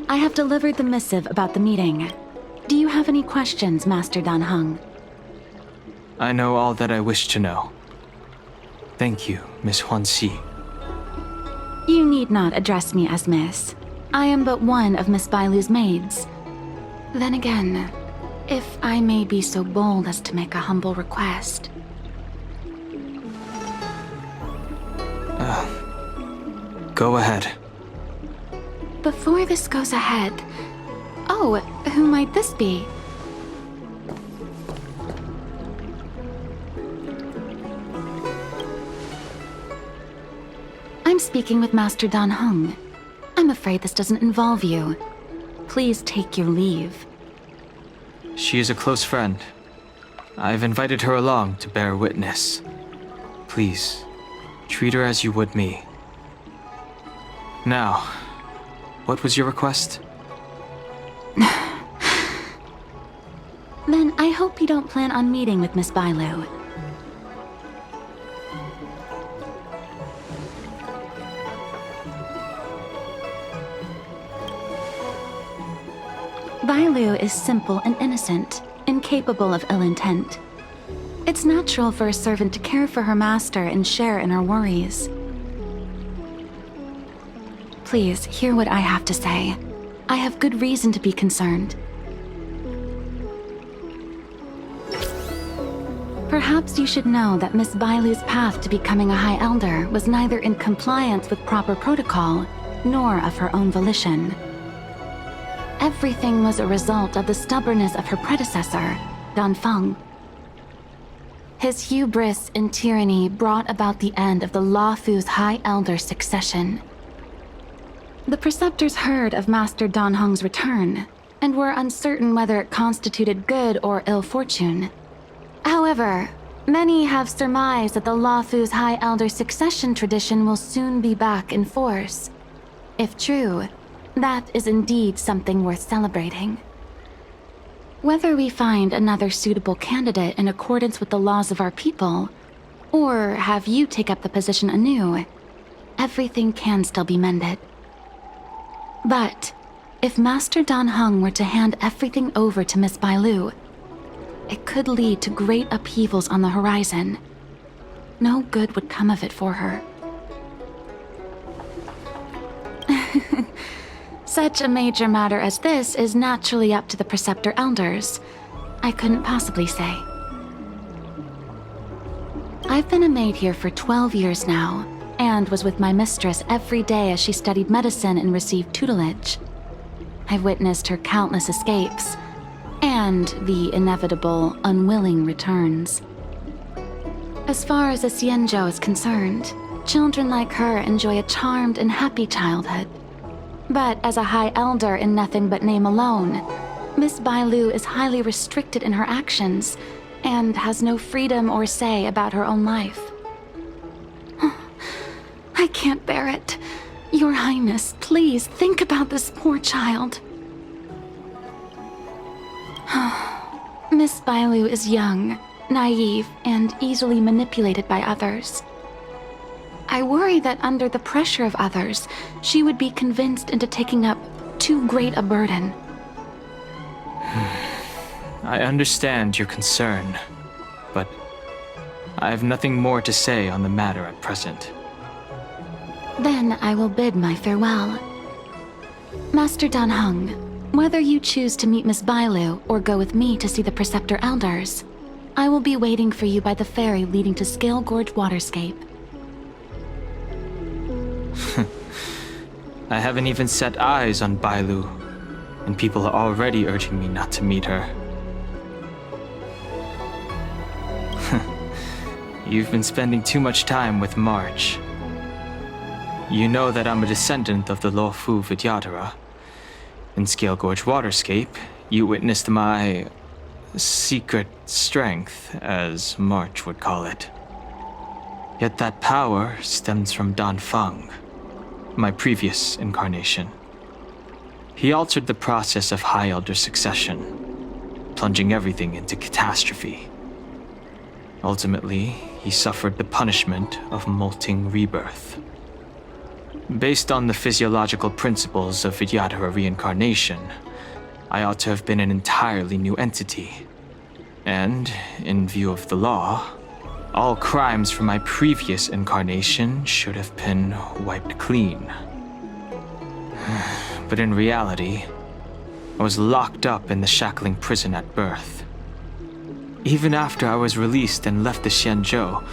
I have delivered the missive about the meeting. Do you have any questions, Master Dan Heng? I know all that I wish to know. Thank you, Miss Huanxi. You need not address me as Miss. I am but one of Miss Bailu's maids. Then again, if I may be so bold as to make a humble request. Go ahead. Before this goes ahead... Oh, who might this be? I'm speaking with Master Dan Heng. I'm afraid this doesn't involve you. Please take your leave. She is a close friend. I've invited her along to bear witness. Please, treat her as you would me. Now, what was your request? Then I hope you don't plan on meeting with Miss Bailu. Bailu is simple and innocent, incapable of ill intent. It's natural for a servant to care for her master and share in her worries. Please, hear what I have to say. I have good reason to be concerned. Perhaps you should know that Miss Bailu's path to becoming a High Elder was neither in compliance with proper protocol, nor of her own volition. Everything was a result of the stubbornness of her predecessor, Dan Feng. His hubris and tyranny brought about the end of the Luofu's High Elder succession. The preceptors heard of Master Dan Heng's return, and were uncertain whether it constituted good or ill fortune. However, many have surmised that the Luofu's High Elder succession tradition will soon be back in force. If true, that is indeed something worth celebrating. Whether we find another suitable candidate in accordance with the laws of our people, or have you take up the position anew, everything can still be mended. But if Master Dan Heng were to hand everything over to Miss Bailu, it could lead to great upheavals on the horizon. No good would come of it for her. Such a major matter as this is naturally up to the Preceptor Elders. I couldn't possibly say. I've been a maid here for 12 years now, and was with my mistress every day as she studied medicine and received tutelage. I've witnessed her countless escapes, and the inevitable, unwilling returns. As far as a Xianzhou is concerned, children like her enjoy a charmed and happy childhood. But as a High Elder in nothing but name alone, Miss Bailu is highly restricted in her actions, and has no freedom or say about her own life. I can't bear it. Your Highness, please think about this poor child. Miss Bailu is young, naive, and easily manipulated by others. I worry that under the pressure of others, she would be convinced into taking up too great a burden. I understand your concern, but I have nothing more to say on the matter at present. Then I will bid my farewell. Master Dan Heng, whether you choose to meet Miss Bailu or go with me to see the Preceptor Elders, I will be waiting for you by the ferry leading to Scale Gorge Waterscape. I haven't even set eyes on Bailu, and people are already urging me not to meet her. You've been spending too much time with March. You know that I'm a descendant of the Luofu Vidyadhara. In Scale Gorge Waterscape, you witnessed my secret strength, as March would call it. Yet that power stems from Dan Feng, my previous incarnation. He altered the process of High Elder succession, plunging everything into catastrophe. Ultimately, he suffered the punishment of molting rebirth. Based on the physiological principles of Vidyadhara reincarnation, I ought to have been an entirely new entity. And, in view of the law, all crimes from my previous incarnation should have been wiped clean. But in reality, I was locked up in the shackling prison at birth. Even after I was released and left the Xianzhou,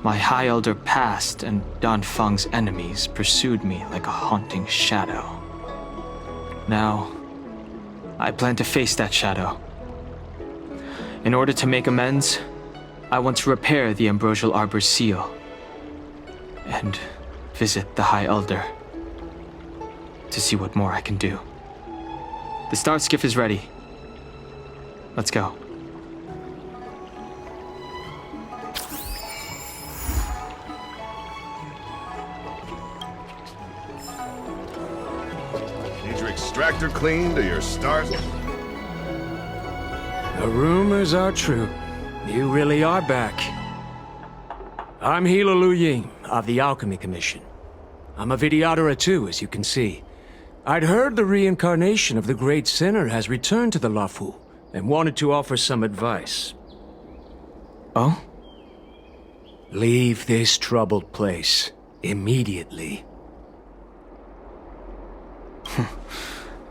my High Elder past and Don Feng's enemies pursued me like a haunting shadow. Now, I plan to face that shadow. In order to make amends, I want to repair the Ambrosial Arbor's seal and visit the High Elder to see what more I can do. The start skiff is ready. Let's go. Need your extractor cleaned or your stars? The rumors are true. You really are back. I'm Hila Lu Ying of the Alchemy Commission. I'm a Vidyadhara too, as you can see. I'd heard the reincarnation of the Great Sinner has returned to the Lafu, and wanted to offer some advice. Oh? Leave this troubled place immediately.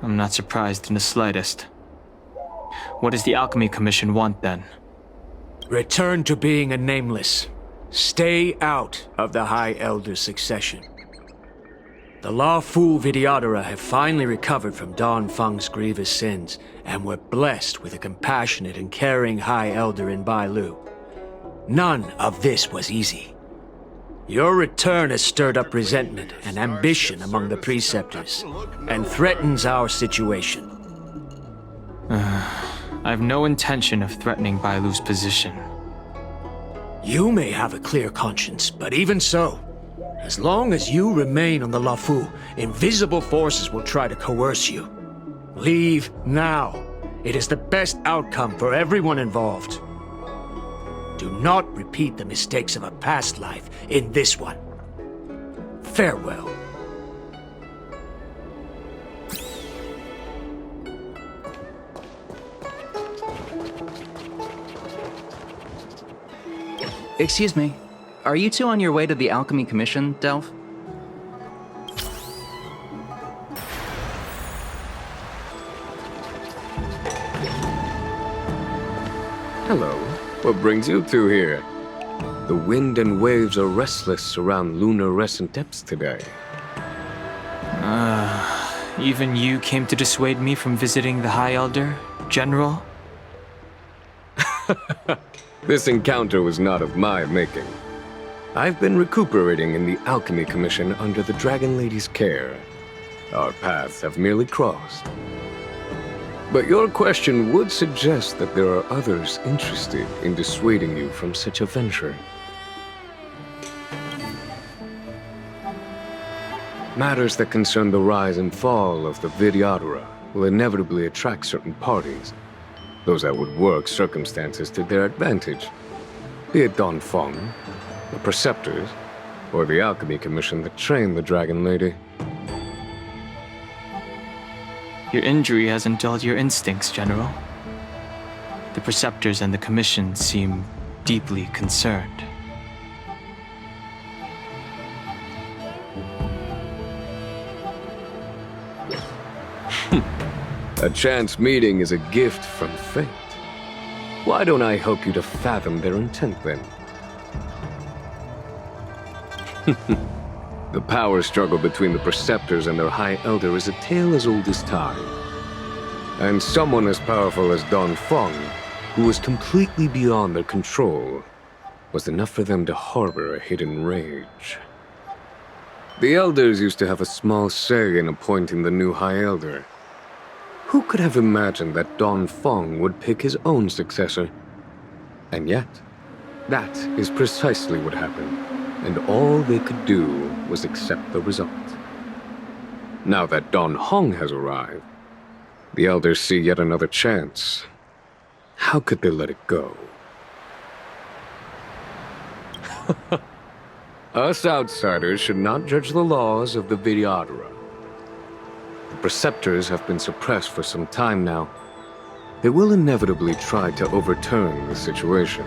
I'm not surprised in the slightest. What does the Alchemy Commission want then? Return to being a nameless. Stay out of the High Elder's succession. The Lafu Vidyadhara have finally recovered from Don Feng's grievous sins, and were blessed with a compassionate and caring High Elder in Bailu. None of this was easy. Your return has stirred up resentment and ambition among the preceptors, and threatens our situation. I have no intention of threatening Bailu's position. You may have a clear conscience, but even so, as long as you remain on the Lafu, invisible forces will try to coerce you. Leave now. It is the best outcome for everyone involved. Do not repeat the mistakes of a past life in this one. Farewell. Excuse me. Are you two on your way to the Alchemy Commission, Delph? Hello. What brings you two here? The wind and waves are restless around lunar-rescent depths today. Even you came to dissuade me from visiting the High Elder, General? This encounter was not of my making. I've been recuperating in the Alchemy Commission under the Dragon Lady's care. Our paths have merely crossed. But your question would suggest that there are others interested in dissuading you from such a venture. Matters that concern the rise and fall of the Vidyadhara will inevitably attract certain parties. Those that would work circumstances to their advantage. Be it Don Feng, the Preceptors, or the Alchemy Commission that trained the Dragon Lady. Your injury hasn't dulled your instincts, General. The Preceptors and the Commission seem deeply concerned. A chance meeting is a gift from fate. Why don't I help you to fathom their intent then? The power struggle between the Preceptors and their High Elder is a tale as old as time. And someone as powerful as Don Feng, who was completely beyond their control, was enough for them to harbor a hidden rage. The Elders used to have a small say in appointing the new High Elder. Who could have imagined that Don Feng would pick his own successor? And yet, that is precisely what happened, and all they could do was accept the result. Now that Don Hong has arrived, the Elders see yet another chance. How could they let it go? Us outsiders should not judge the laws of the Vidyadhara. The preceptors have been suppressed for some time now. They will inevitably try to overturn the situation.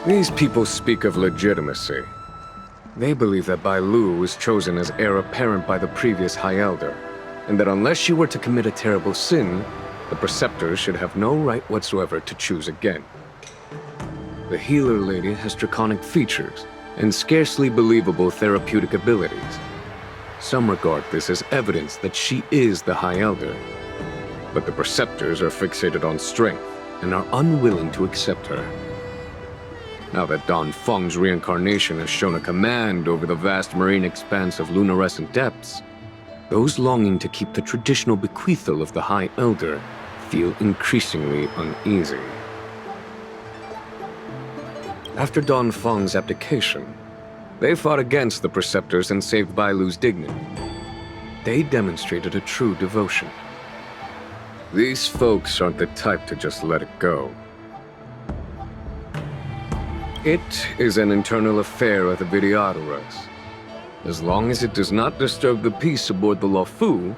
These people speak of legitimacy. They believe that Bai Lu was chosen as heir apparent by the previous High Elder, and that unless she were to commit a terrible sin, the preceptors should have no right whatsoever to choose again. The healer lady has draconic features and scarcely believable therapeutic abilities. Some regard this as evidence that she is the High Elder, but the preceptors are fixated on strength and are unwilling to accept her. Now that Don Feng's reincarnation has shown a command over the vast marine expanse of luminescent depths, those longing to keep the traditional bequeathal of the High Elder feel increasingly uneasy. After Don Feng's abdication, they fought against the preceptors and saved Bai Lu's dignity. They demonstrated a true devotion. These folks aren't the type to just let it go. It is an internal affair of the Vidyadharas. As long as it does not disturb the peace aboard the Luofu,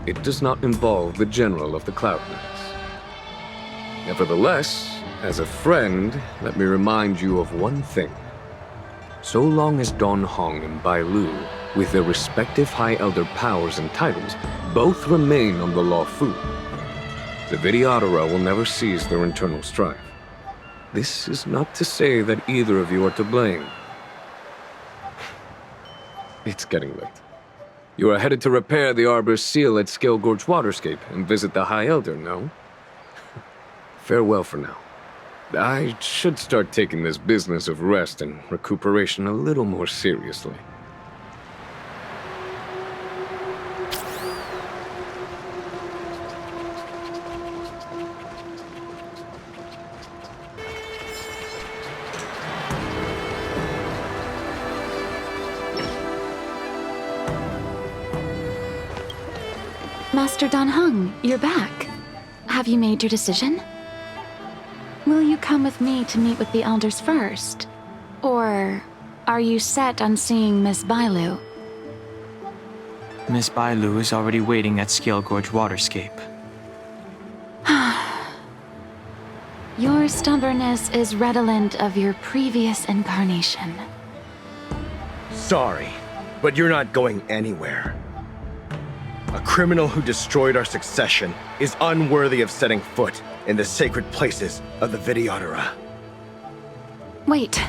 it does not involve the General of the Cloudlands. Nevertheless, as a friend, let me remind you of one thing. So long as Don Hong and Bai Lu, with their respective High Elder powers and titles, both remain on the Luofu, the Vidyadhara will never cease their internal strife. This is not to say that either of you are to blame. It's getting late. You are headed to repair the Arbor's seal at Scale Gorge Waterscape and visit the High Elder, no? Farewell for now. I should start taking this business of rest and recuperation a little more seriously. Master Dan Heng, you're back. Have you made your decision? Will you come with me to meet with the elders first? Or are you set on seeing Miss Bai Lu? Miss Bai Lu is already waiting at Scale Gorge Waterscape. Your stubbornness is redolent of your previous incarnation. Sorry, but you're not going anywhere. A criminal who destroyed our succession is unworthy of setting foot in the sacred places of the Vidyadhara. Wait.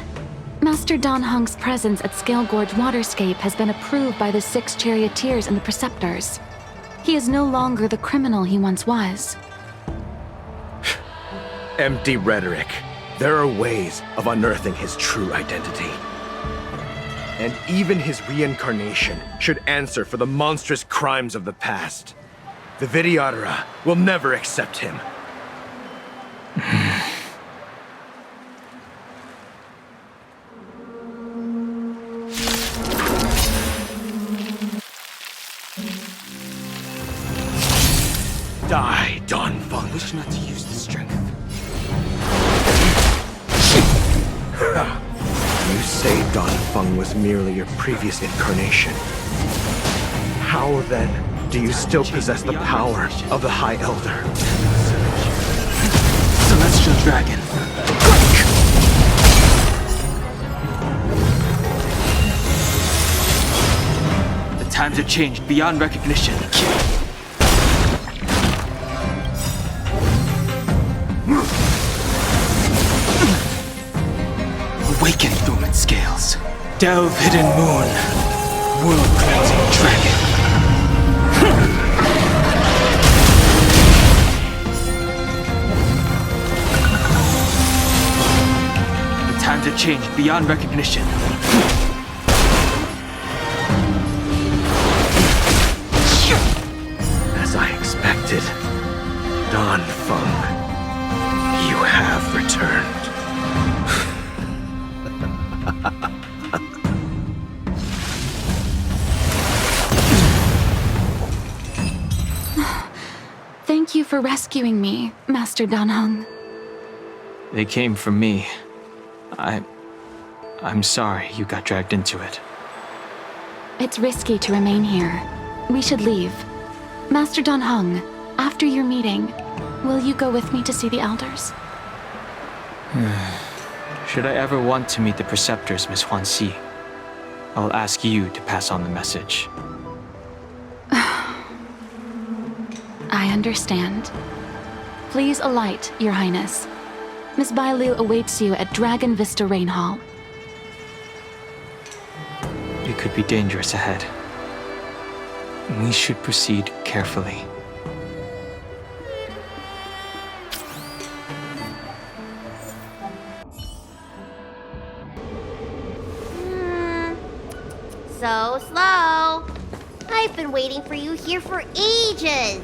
Master Dan Heng's presence at Scale Gorge Waterscape has been approved by the 6 charioteers and the preceptors. He is no longer the criminal he once was. Empty rhetoric. There are ways of unearthing his true identity. And even his reincarnation should answer for the monstrous crimes of the past. The Vidyadhara will never accept him. Die, Don Feng. Wish not to use the strength. You say Don Feng was merely your previous incarnation. How, then, do you still possess the power of the High Elder? Celestial Dragon. The times have changed beyond recognition. Awaken, dormant scales. Delve, hidden moon. World-cleansing dragon. The times have changed beyond recognition. As I expected, Don Feng, you have returned. Thank you for rescuing me, Master Dan Heng. They came from me. I'm sorry you got dragged into it. It's risky to remain here. We should leave. Master Dan Heng, after your meeting, will you go with me to see the elders? Should I ever want to meet the preceptors, Miss Huanxi, I'll ask you to pass on the message. I understand. Please alight, Your Highness. Miss Bailu awaits you at Dragon Vista Rain Hall. It could be dangerous ahead. We should proceed carefully. So slow. I've been waiting for you here for ages.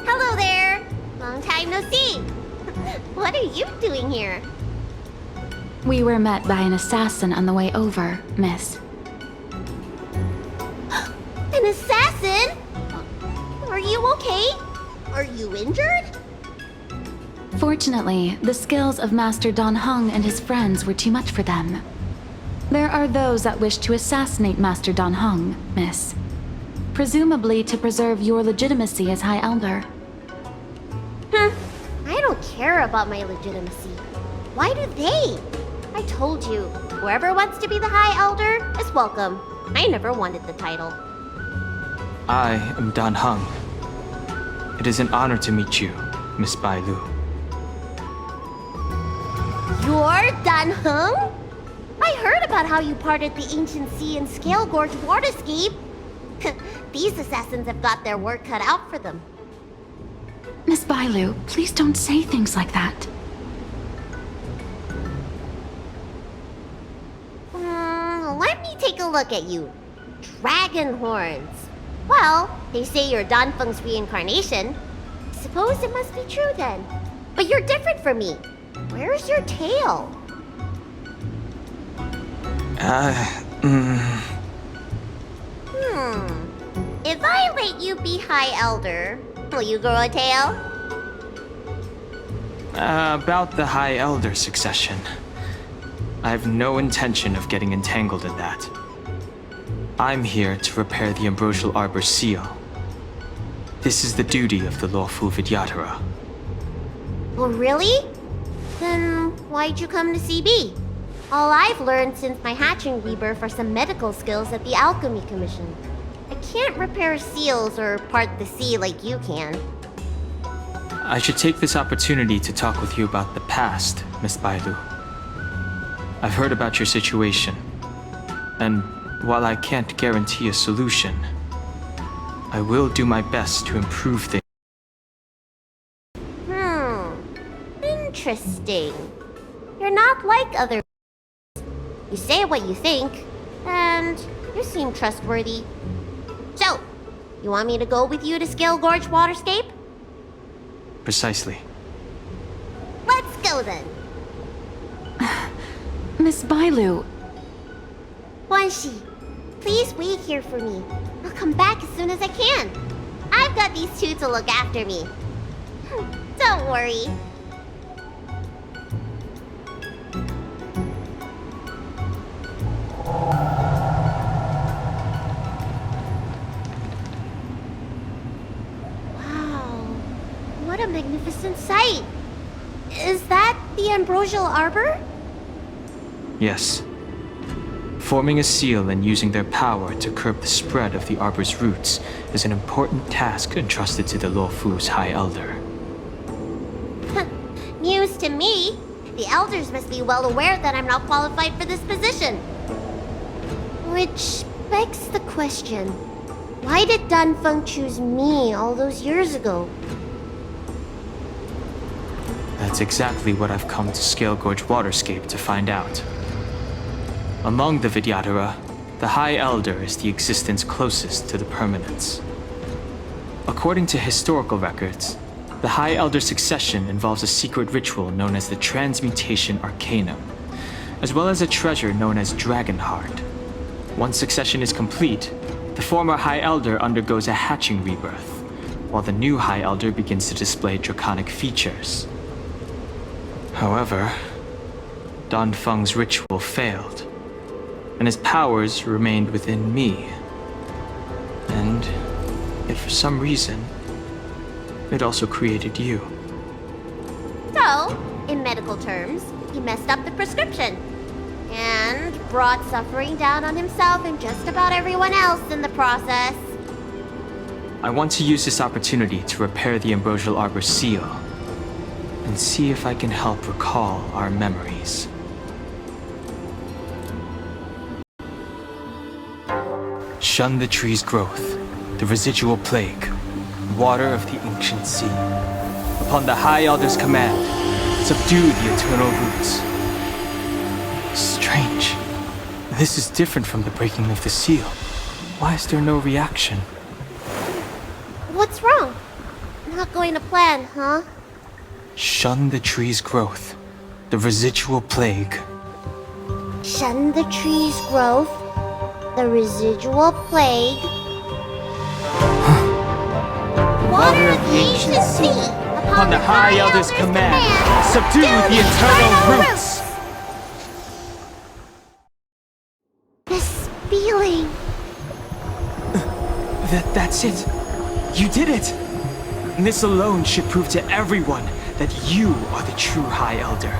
Hello there. Long time no see. What are you doing here? We were met by an assassin on the way over, miss. An assassin? Are you okay? Are you injured? Fortunately, the skills of Master Dan Heng and his friends were too much for them. There are those that wish to assassinate Master Dan Heng, miss. Presumably to preserve your legitimacy as High Elder. I don't care about my legitimacy. Why do they? I told you, whoever wants to be the High Elder is welcome. I never wanted the title. I am Dan Heng. It is an honor to meet you, Miss Bailu. You're Dan Heng? I heard about how you parted the ancient sea and Scale Gorge waterscape. These assassins have got their work cut out for them. Miss Bailu, please don't say things like that. Let me take a look at you. Dragon horns. Well, they say you're Dan Feng's reincarnation. Suppose it must be true then. But you're different from me. Where's your tail? If I let you be High Elder, will you grow a tail? About the High Elder succession. I have no intention of getting entangled in that. I'm here to repair the Ambrosial Arbor's seal. This is the duty of the lawful Vidyadhara. Oh, really? Then why'd you come to CB? All I've learned since my hatching rebirth are some medical skills at the Alchemy Commission. I can't repair seals or part the sea like you can. I should take this opportunity to talk with you about the past, Miss Bailu. I've heard about your situation, and while I can't guarantee a solution, I will do my best to improve things. Interesting. You're not like other. You say what you think, and you seem trustworthy. So, you want me to go with you to Scale Gorge Waterscape? Precisely. Let's go then. Miss Bailu, Huanxi, please wait here for me. I'll come back as soon as I can. I've got these two to look after me. Don't worry. Wow, what a magnificent sight. Is that the Ambrosial Arbor? Yes. Forming a seal and using their power to curb the spread of the Arbor's roots is an important task entrusted to the Luofu's High Elder. News to me. The elders must be well aware that I'm not qualified for this position. Which begs the question, why did Dan Feng choose me all those years ago? That's exactly what I've come to Scale Gorge Waterscape to find out. Among the Vidyadhara, the High Elder is the existence closest to the permanence. According to historical records, the High Elder succession involves a secret ritual known as the Transmutation Arcanum, as well as a treasure known as Dragon Heart. Once succession is complete, the former High Elder undergoes a hatching rebirth, while the new High Elder begins to display draconic features. However, Don Feng's ritual failed, and his powers remained within me. And if for some reason, it also created you. So, in medical terms, he messed up the prescription. And brought suffering down on himself and just about everyone else in the process. I want to use this opportunity to repair the Ambrosial Arbor's seal, and see if I can help recall our memories. Shun the tree's growth, the residual plague, water of the ancient sea. Upon the High Elder's command, subdue the eternal roots. Strange. This is different from the breaking of the seal. Why is there no reaction? What's wrong? Not going to plan, huh? Shun the tree's growth, the residual plague. Shun the tree's growth, the residual plague. Water of the ancient sea. Upon the High Elder's command, subdue the eternal roots. This feeling. That's it. You did it. And this alone should prove to everyone that you are the true High Elder.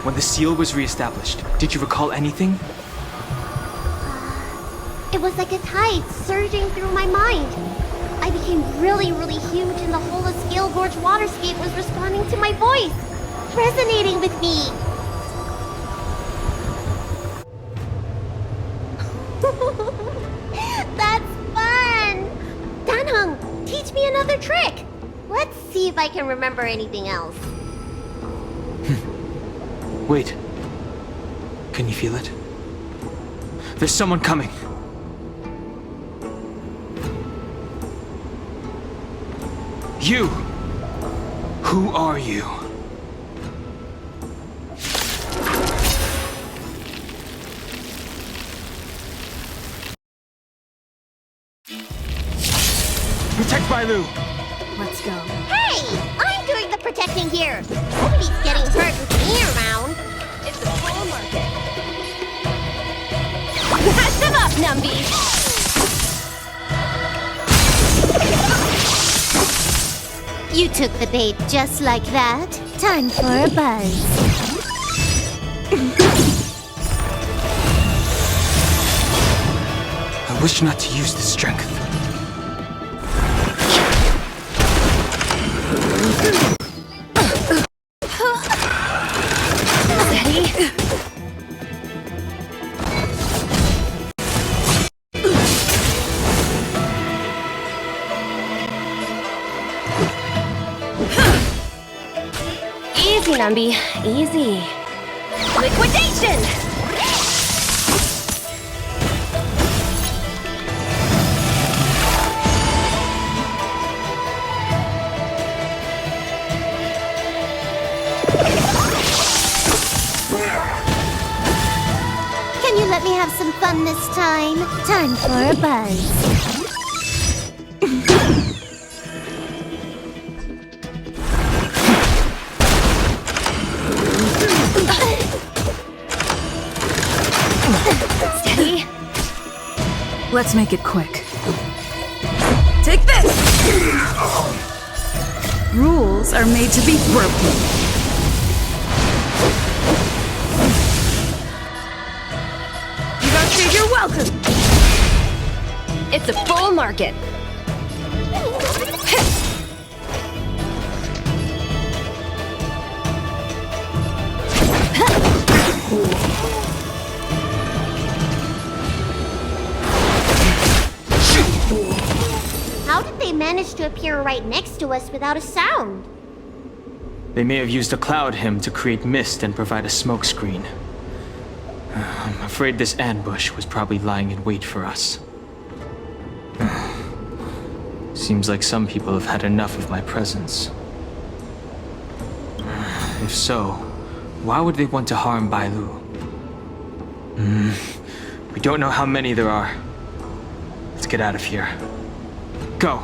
When the seal was reestablished, did you recall anything? It was like a tide surging through my mind. I became really, really huge and the whole of Scale Gorge waterscape was responding to my voice, resonating with me. That's fun! Danheng, teach me another trick. Let's see if I can remember anything else. Wait. Can you feel it? There's someone coming. You! Who are you? Protect Bailu! Let's go. Hey! I'm doing the protecting here! Nobody's getting hurt with me around. It's a bull market. Catch them up, Numby! You took the bait just like that. Time for a buzz. I wish not to use the strength. Steady. Easy, Numby. Easy. Liquidation! Can you let me have some fun this time? Time for a buzz. Steady. Let's make it quick. Take this! Rules are made to be broken. You don't trade, you're welcome! It's a bull market. How did they manage to appear right next to us without a sound? They may have used a cloud hymn to create mist and provide a smokescreen. I'm afraid this ambush was probably lying in wait for us. Seems like some people have had enough of my presence. If so, why would they want to harm Bailu? We don't know how many there are. Let's get out of here. Go!